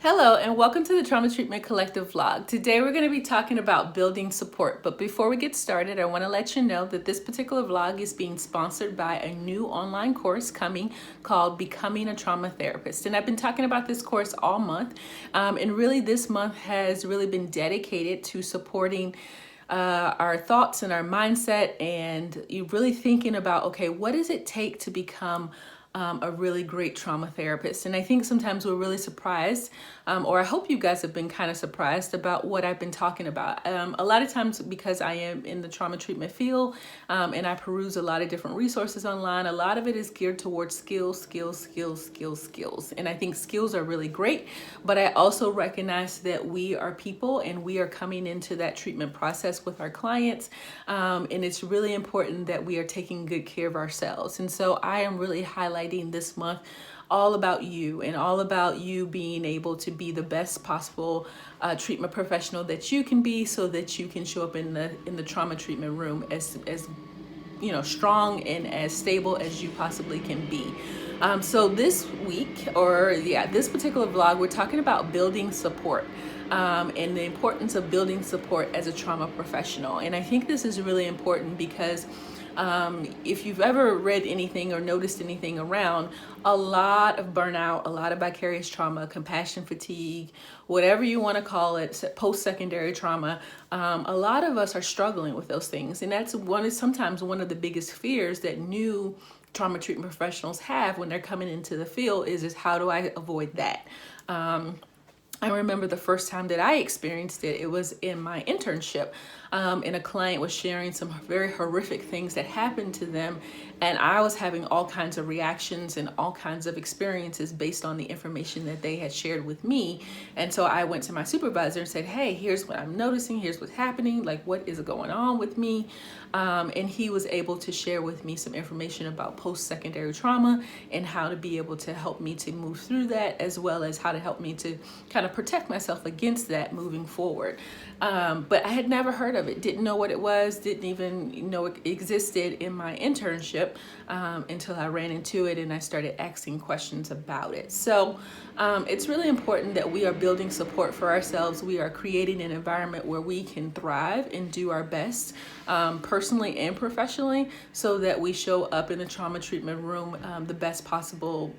Hello and welcome to the Trauma Treatment Collective vlog. Today we're going to be talking about building support, but before we get started, I want to let you know that this particular vlog is being sponsored by a new online course coming called Becoming a Trauma Therapist. And I've been talking about this course all month, and really this month has really been dedicated to supporting our thoughts and our mindset, and you really thinking about, okay, what does it take to become a really great trauma therapist? And I think sometimes we're really surprised, or I hope you guys have been kind of surprised about what I've been talking about. A lot of times because I am in the trauma treatment field, and I peruse a lot of different resources online, a lot of it is geared towards skills. And I think skills are really great, but I also recognize that we are people and we are coming into that treatment process with our clients. And it's really important that we are taking good care of ourselves. And so I am really highlighting this month all about you and all about you being able to be the best possible treatment professional that you can be, so that you can show up in the trauma treatment room as strong and as stable as you possibly can be. So this week, this particular vlog, we're talking about building support. And the importance of building support as a trauma professional. And I think this is really important because if you've ever read anything or noticed anything around, a lot of burnout, a lot of vicarious trauma, compassion fatigue, whatever you want to call it, post-secondary trauma, a lot of us are struggling with those things. And that's sometimes one of the biggest fears that new trauma treatment professionals have when they're coming into the field is how do I avoid that? I remember the first time that I experienced it, it was in my internship, and a client was sharing some very horrific things that happened to them, and I was having all kinds of reactions and all kinds of experiences based on the information that they had shared with me. And so I went to my supervisor and said, hey, here's what I'm noticing, here's what's happening, like what is going on with me? And he was able to share with me some information about post-secondary trauma and how to be able to help me to move through that, as well as how to help me to kind of protect myself against that moving forward. But I had never heard of it, didn't know what it was, didn't even know it existed in my internship until I ran into it and I started asking questions about it. So it's really important that we are building support for ourselves. We are creating an environment where we can thrive and do our best, personally and professionally, so that we show up in the trauma treatment room the best possible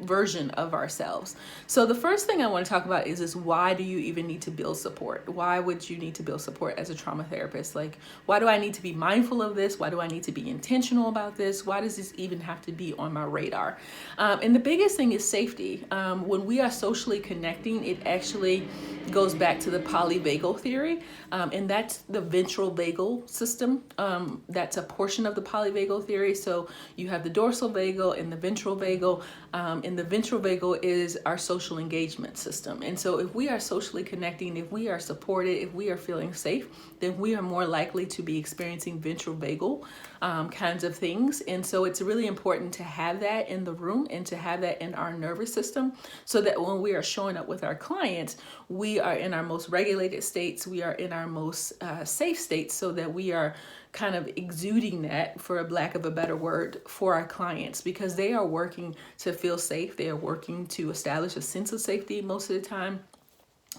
version of ourselves. So the first thing I want to talk about is why do you even need to build support? Why would you need to build support as a trauma therapist? Like, why do I need to be mindful of this? Why do I need to be intentional about this? Why does this even have to be on my radar? And the biggest thing is safety. When we are socially connecting, it actually goes back to the polyvagal theory, and that's the ventral vagal system. That's a portion of the polyvagal theory. So you have the dorsal vagal and the ventral vagal. And the ventral vagal is our social engagement system. And so if we are socially connecting, if we are supported, if we are feeling safe, then we are more likely to be experiencing ventral vagal kinds of things. And so it's really important to have that in the room and to have that in our nervous system, so that when we are showing up with our clients, we are in our most regulated states, we are in our most safe states, so that we are kind of exuding that, for a lack of a better word, for our clients, because they are working to feel safe. They are working to establish a sense of safety most of the time,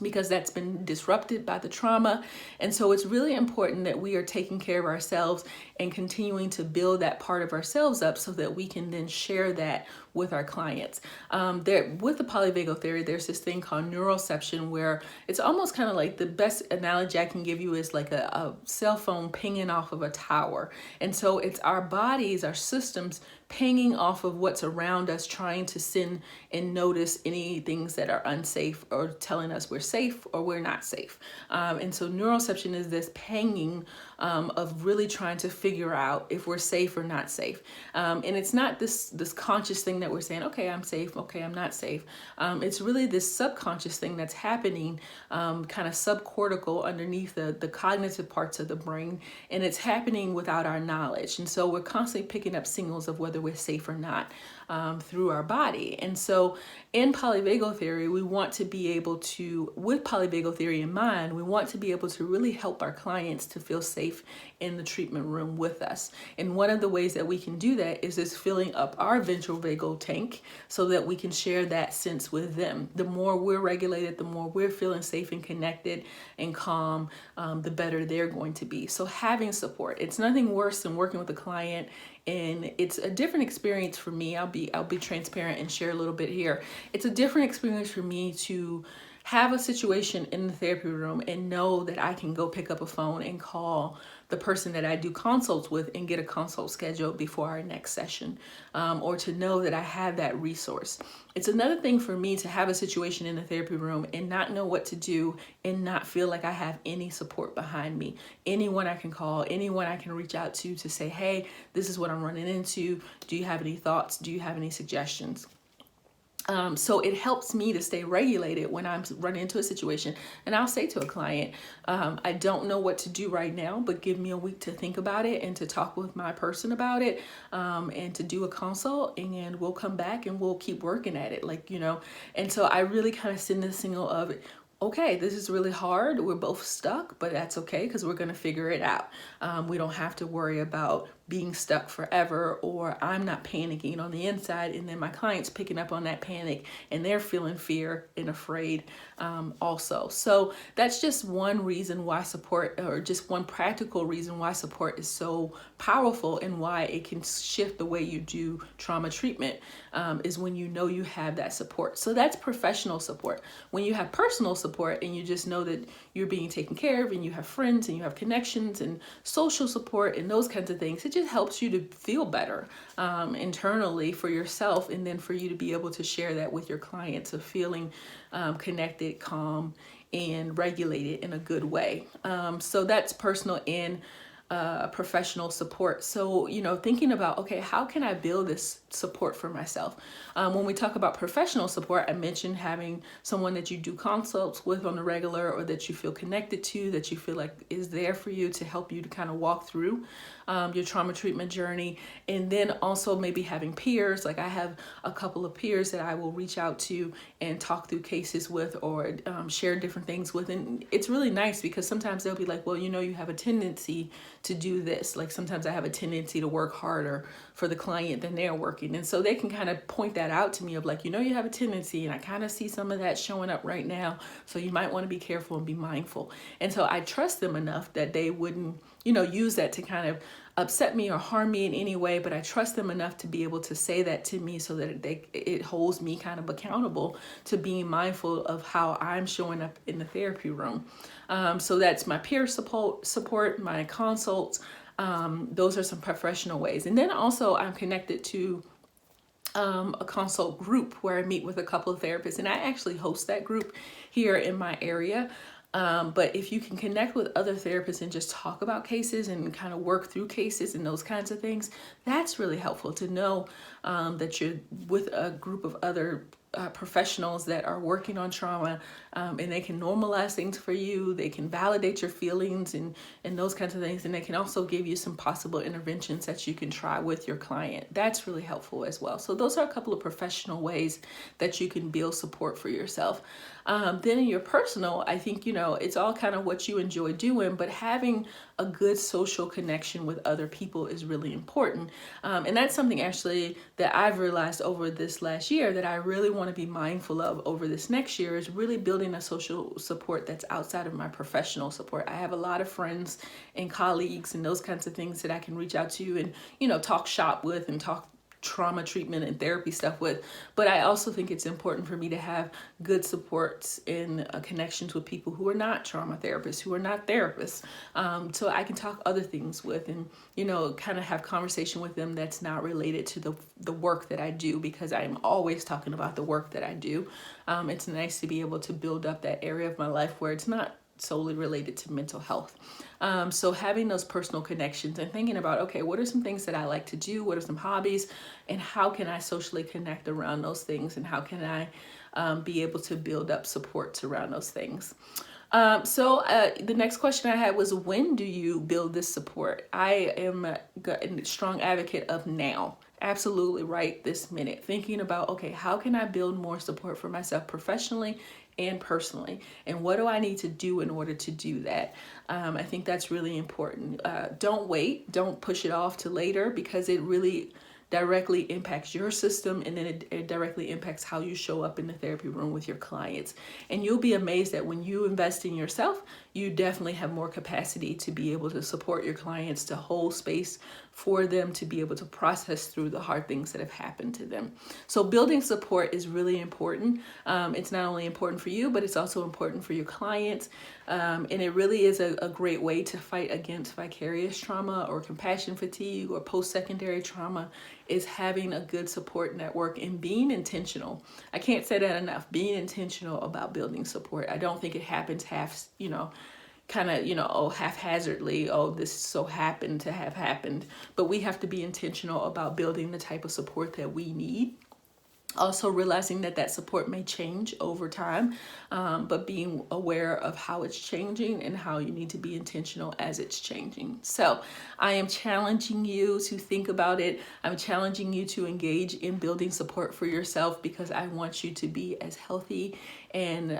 because that's been disrupted by the trauma. And so it's really important that we are taking care of ourselves and continuing to build that part of ourselves up, so that we can then share that with our clients. With the polyvagal theory, there's this thing called neuroception, where it's almost kind of like, the best analogy I can give you is like a cell phone pinging off of a tower. And so it's our bodies, our systems pinging off of what's around us, trying to send and notice any things that are unsafe, or telling us we're safe or we're not safe. And so neuroception is this pinging of really trying to figure out if we're safe or not safe. And it's not this conscious thing that we're saying, okay, I'm safe, okay, I'm not safe. It's really this subconscious thing that's happening, kind of subcortical, underneath the cognitive parts of the brain, and it's happening without our knowledge. And so we're constantly picking up signals of whether we're safe or not. through our body. And so in polyvagal theory, we want to be able to, with polyvagal theory in mind, we want to be able to really help our clients to feel safe in the treatment room with us. And one of the ways that we can do that is just filling up our ventral vagal tank so that we can share that sense with them. The more we're regulated, the more we're feeling safe and connected and calm, the better they're going to be. So having support, it's nothing worse than working with a client, and it's a different experience for me. I'll be transparent and share a little bit here. It's a different experience for me to have a situation in the therapy room and know that I can go pick up a phone and call the person that I do consults with and get a consult scheduled before our next session, or to know that I have that resource. It's another thing for me to have a situation in the therapy room and not know what to do and not feel like I have any support behind me, anyone I can call, anyone I can reach out to say, hey, this is what I'm running into. Do you have any thoughts? Do you have any suggestions? So it helps me to stay regulated when I'm running into a situation. And I'll say to a client, I don't know what to do right now, but give me a week to think about it and to talk with my person about it, and to do a consult, and we'll come back and we'll keep working at it. And so I really kind of send the signal of, okay, this is really hard. We're both stuck, but that's okay because we're going to figure it out. We don't have to worry about being stuck forever, or I'm not panicking on the inside and then my client's picking up on that panic and they're feeling fear and afraid also. So that's just one reason why support, or just one practical reason why support is so powerful and why it can shift the way you do trauma treatment, is when you know you have that support. So that's professional support. When you have personal support and you just know that you're being taken care of and you have friends and you have connections and social support and those kinds of things, it just helps you to feel better internally for yourself, and then for you to be able to share that with your clients, of feeling connected, calm, and regulated in a good way. So that's personal and professional support. So, thinking about, okay, how can I build this support for myself? When we talk about professional support, I mentioned having someone that you do consults with on a regular, or that you feel connected to, that you feel like is there for you to help you to kind of walk through your trauma treatment journey. And then also maybe having peers. Like I have a couple of peers that I will reach out to and talk through cases with, or share different things with. And it's really nice because sometimes they'll be like, well, you have a tendency to do this. Like sometimes I have a tendency to work harder for the client than they're working. And so they can kind of point that out to me of like, you have a tendency, and I kind of see some of that showing up right now. So you might want to be careful and be mindful. And so I trust them enough that they wouldn't, use that to kind of upset me or harm me in any way, but I trust them enough to be able to say that to me so that it holds me kind of accountable to being mindful of how I'm showing up in the therapy room. So that's my peer support, my consults. Those are some professional ways. And then also I'm connected to a consult group where I meet with a couple of therapists, and I actually host that group here in my area. But if you can connect with other therapists and just talk about cases and kind of work through cases and those kinds of things, that's really helpful to know that you're with a group of other professionals that are working on trauma, and they can normalize things for you. They can validate your feelings and those kinds of things. And they can also give you some possible interventions that you can try with your client. That's really helpful as well. So those are a couple of professional ways that you can build support for yourself. Then in your personal, I think, it's all kind of what you enjoy doing, but having a good social connection with other people is really important. And that's something actually that I've realized over this last year that I really want to be mindful of over this next year, is really building a social support that's outside of my professional support. I have a lot of friends and colleagues and those kinds of things that I can reach out to and, talk shop with and talk trauma treatment and therapy stuff with. But I also think it's important for me to have good supports and connections with people who are not trauma therapists, who are not therapists, so I can talk other things with and, kind of have conversation with them that's not related to the work that I do, because I'm always talking about the work that I do. It's nice to be able to build up that area of my life where it's not solely related to mental health. So having those personal connections and thinking about, okay, what are some things that I like to do? What are some hobbies? And how can I socially connect around those things? And how can I be able to build up supports around those things? So the next question I had was, when do you build this support? I am a strong advocate of now. absolutely right this minute, thinking about, okay, how can I build more support for myself professionally and personally, and what do I need to do in order to do that? I think that's really important. Don't wait, don't push it off to later, because it really directly impacts your system, and then it directly impacts how you show up in the therapy room with your clients. And you'll be amazed that when you invest in yourself, you definitely have more capacity to be able to support your clients, to hold space for them, to be able to process through the hard things that have happened to them. So building support is really important. It's not only important for you, but it's also important for your clients. And it really is a great way to fight against vicarious trauma or compassion fatigue or post-secondary trauma, is having a good support network and being intentional. I can't say that enough. Being intentional about building support. I don't think it happens haphazardly. Oh, this so happened to have happened. But we have to be intentional about building the type of support that we need. Also realizing that support may change over time, but being aware of how it's changing and how you need to be intentional as it's changing. So I am challenging you to think about it. I'm challenging you to engage in building support for yourself, because I want you to be as healthy and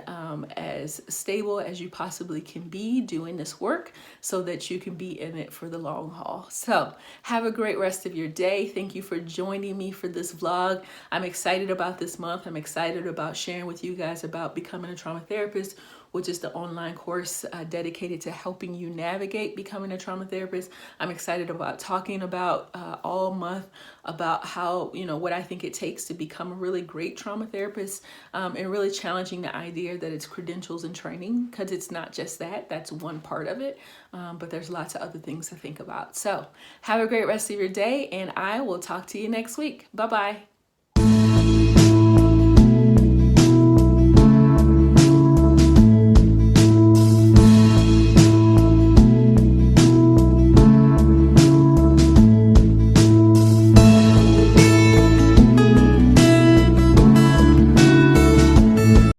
as stable as you possibly can be doing this work, so that you can be in it for the long haul. So have a great rest of your day. Thank you for joining me for this vlog. I'm excited about this month. I'm excited about sharing with you guys about Becoming a Trauma Therapist, which is the online course dedicated to helping you navigate becoming a trauma therapist. I'm excited about talking about all month about how, what I think it takes to become a really great trauma therapist, and really challenging the idea that it's credentials and training, because it's not just that. That's one part of it, but there's lots of other things to think about. So have a great rest of your day, and I will talk to you next week. Bye-bye.